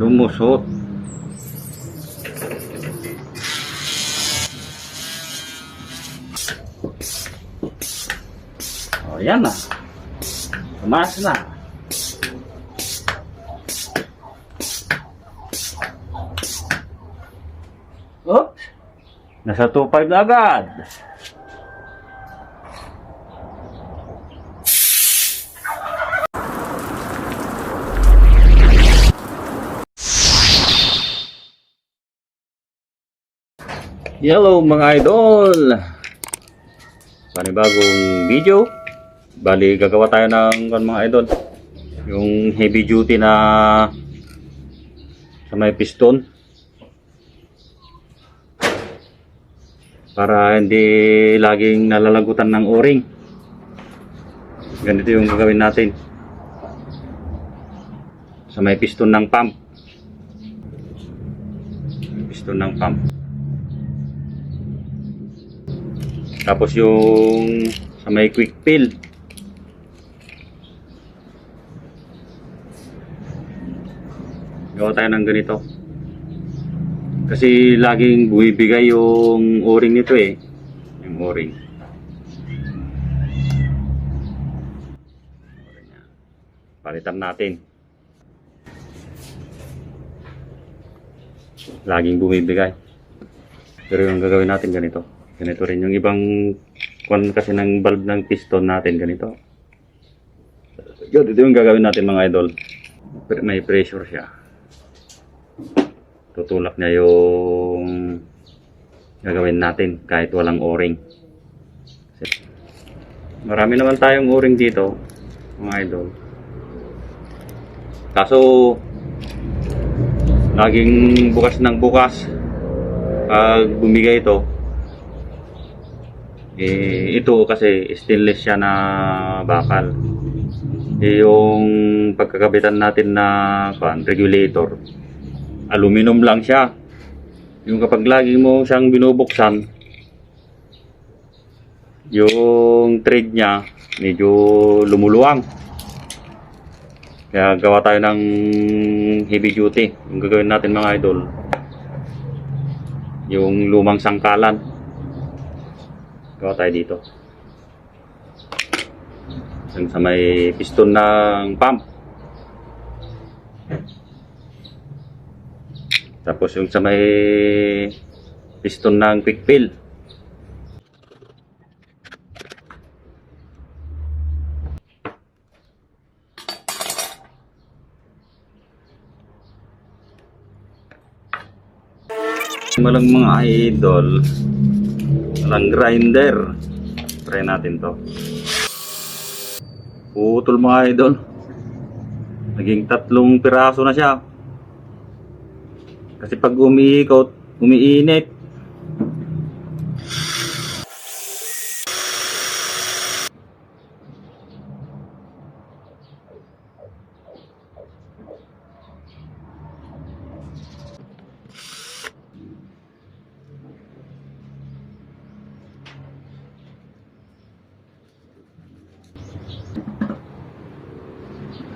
lumusot. O, yan na. Tumaas na. Oops. Nasa 2.5 na agad. Hello mga idol, panibagong video. Bali gagawa tayo ng mga idol, yung heavy duty na sa may piston, para hindi laging nalalagutan ng o-ring. Ganito yung gagawin natin sa may piston ng pump. Piston ng pump. Tapos yung sa may quick fill, gawa tayo ng ganito. Kasi laging buibigay yung o-ring nito eh. Yung o-ring. Palitan natin. Laging bumibigay. Pero yung gagawin natin ganito. Ganito rin yung ibang kwan kasi ng valve ng piston natin, ganito. Ito yung gagawin natin mga idol. May pressure siya. Tutulak niya yung gagawin natin kahit walang o-ring. Marami naman tayong o-ring dito mga idol. Kaso laging bukas ng bukas pag bumigay ito. Ito kasi stainless siya na bakal. Yung pagkakabitan natin na regulator, aluminum lang siya. Yung kapag lagi mo siyang binubuksan, yung thread niya medyo lumuluwang. Kaya gawa tayo ng heavy duty. Yung gagawin natin mga idol, yung lumang sangkalan. Gawa tayo dito. Yung sa may piston ng pump. Tapos yung sa may piston ng quick fill. Malang mga idol, walang grinder. Try natin to. Putol mga idol. Naging 3 piraso na siya. Kasi pag umiikot, umiinit.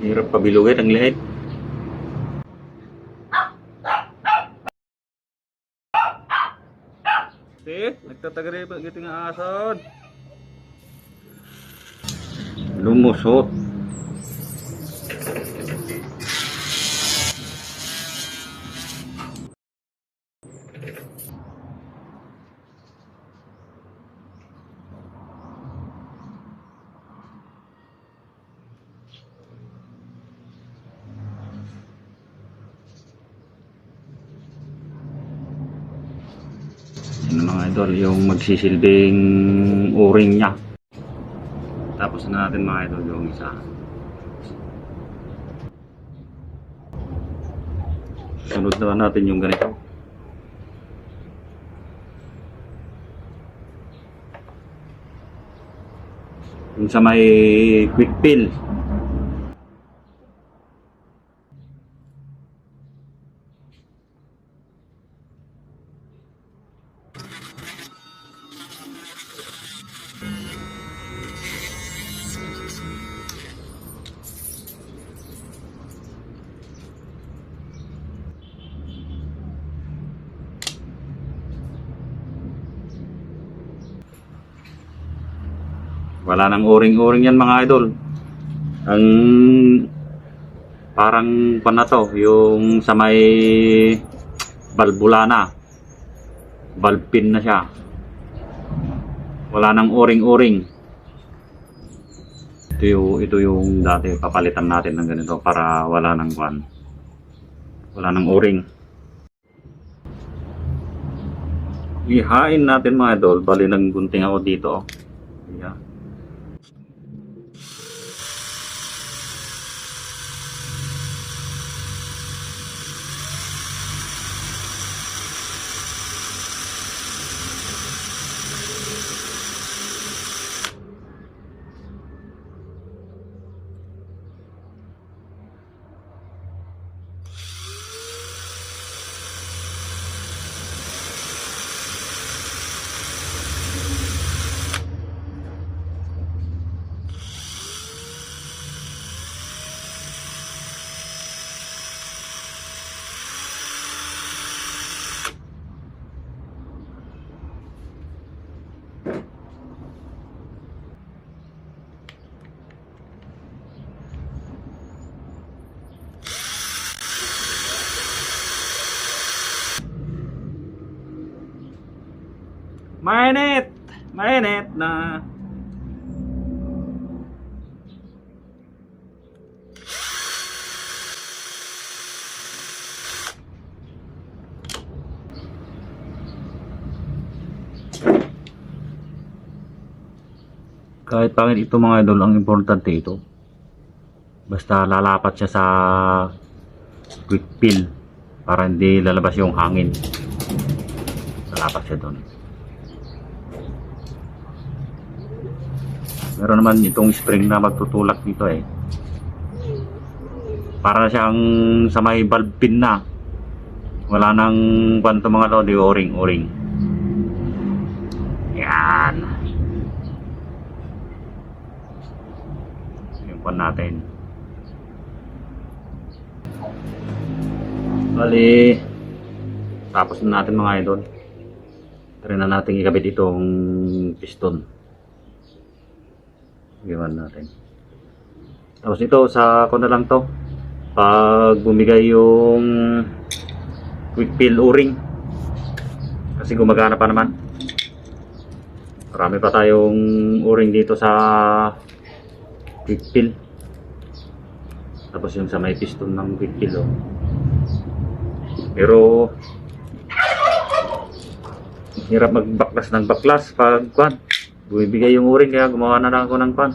Hirap pabilugin, ang liit. Nagtatagari pa giting ason. Lumusot. Yan mga idol, yung magsisilbing o-ring nya. Tapos na natin mga idol yung isa. Sunod na natin yung ganito. Yung sa may quick fill. Wala nang o-ring yan mga idol. Ang parang na to, yung sa may valvula na. Valve pin na siya. Wala nang o-ring. Ito yung dati papalitan natin ng ganito para wala nang kwan. Wala nang o-ring. Ihain natin mga idol. Bali ng gunting ako dito. Yeah. Mainit na. Kahit pangit ito mga idol, ang importante ito. Basta lalapat siya sa quick fill para hindi lalabas yung hangin. Lalapat siya doon. Meron naman itong spring na magtutulak dito eh. Para siyang sa may valve pin na. Wala nang kwanto mga lodi, o-ring. Yan. Yung kwan natin. Bali, tapos na natin mga idol. Try na natin ikabit itong piston. Gawin natin. Tapos ito sa ako na lang to. Pag bumigay yung quick fill o-ring. Kasi gumagana pa naman. Marami pa tayong o-ring dito sa quick fill. Tapos yung sa may piston ng quick fill oh. Pero hirap magbaklas ng baklas pag kwan. Bumibigay yung o-ring kaya gumawa na lang ako ng kwan.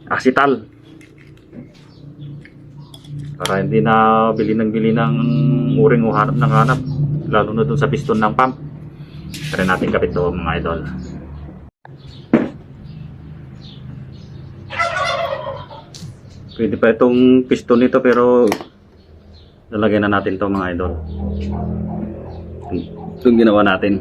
Asital. Para hindi na bili ng o-ring o hanap ng hanap. Lalo na dun sa piston ng pump. Try natin kapit to mga idol. Pwede pa itong piston nito pero lalagyan na natin to mga idol. Itong ginawa natin.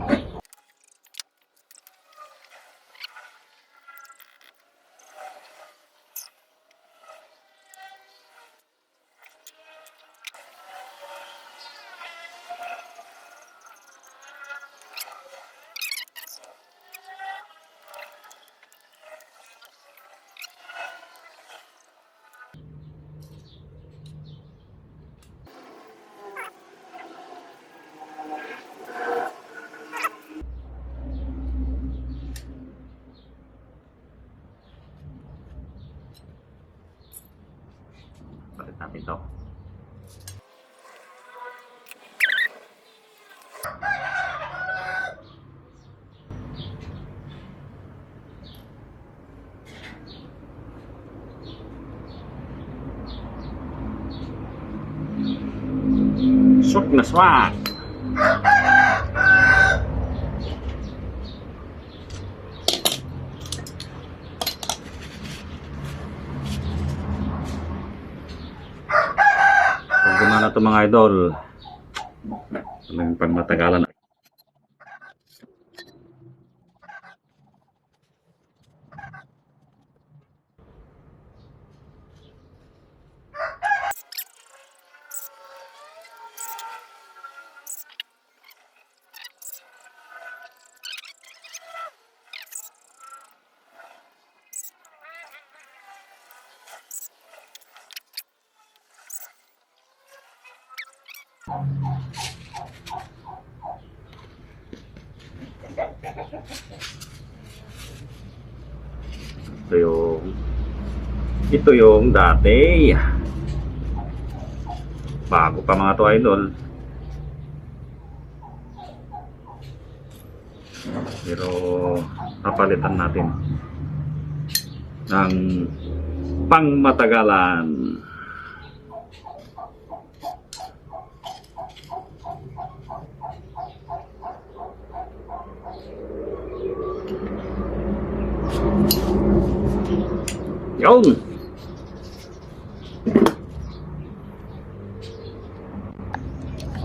Bakit natin to? Swak na swak! Pag gumana ito mga idol, talagang pagmatagalan. Ito yung dati. Bago pa mga to idol. Pero papalitan natin ng pangmatagalan. Yun!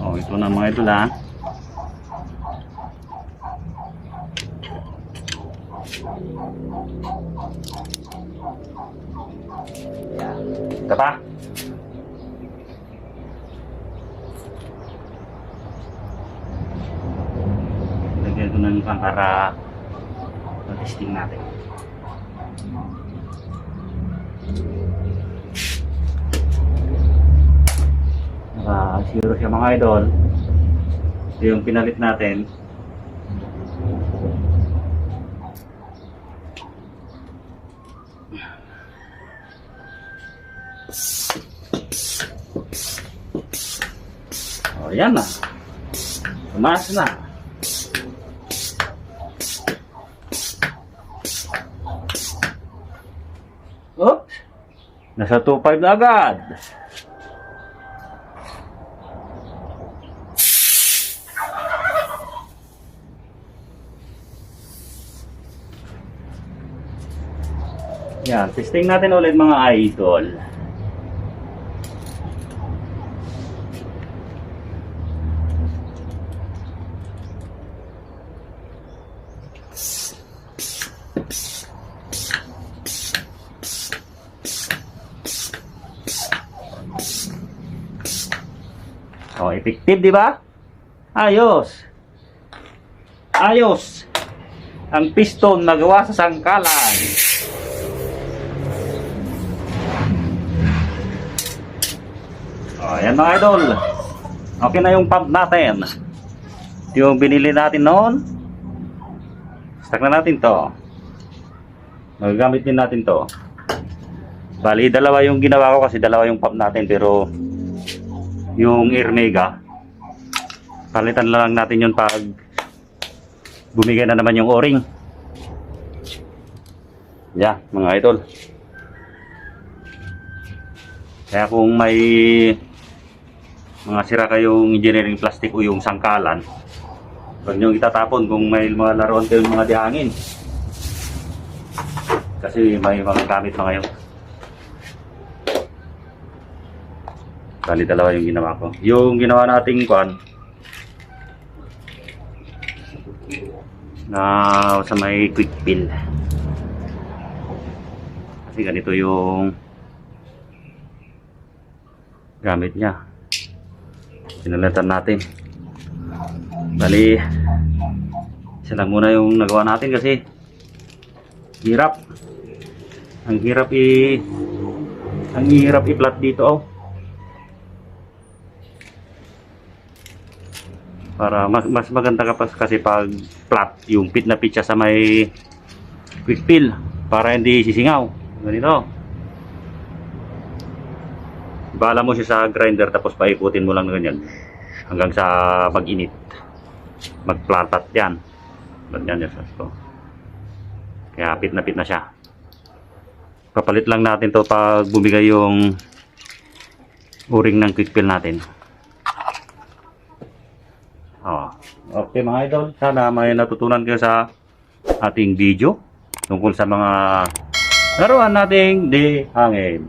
Oh, ito na mga idol ha. Ito pa. Lagyan ko ng para testing natin. Zero siya mga idol. Ito yung pinalit natin. Oh, yan na. Tumaas na. Oops. Nasa 2.5 na agad. Yan, testing natin ulit mga idol. Oh, effective, di ba? Ayos. Ayos. Ang piston nagawa sa sangkalan. Ayan mga idol. Okay na yung pump natin. Yung binili natin noon. Stack na natin to. Magagamit din natin to. Bali, dalawa yung ginawa ko kasi dalawa yung pump natin. Pero yung Airmega, palitan lang natin yun pag bumigay na naman yung o-ring. Yeah, mga idol. Kaya kung may mga sira kayong engineering plastic o yung sangkalan, huwag nyo itatapon kung may mga laruan kayong mga dihangin. Kasi may mga gamit na ngayon. Bali, dalawa yung ginawa ko. Yung ginawa nating kwan na sa may quick fill. Kasi ganito yung gamit niya. Pinalitan natin. Bali, isa lang muna yung nagawa natin kasi hirap. Ang hirap i-flat dito oh. Para mas maganda kasi pag flat yung pit na pit siya sa may quick fill para hindi sisingaw. Ganito. Bala mo siya sa grinder tapos paikutin mo lang na ganyan hanggang sa mag-init. Mag-plantat yan. Ganyan yan. So, kaya pit na siya. Papalit lang natin to pag bumigay yung o-ring ng quick fill natin. Oh, okay mga idol, sana may natutunan kayo sa ating video tungkol sa mga laruan nating di hangin.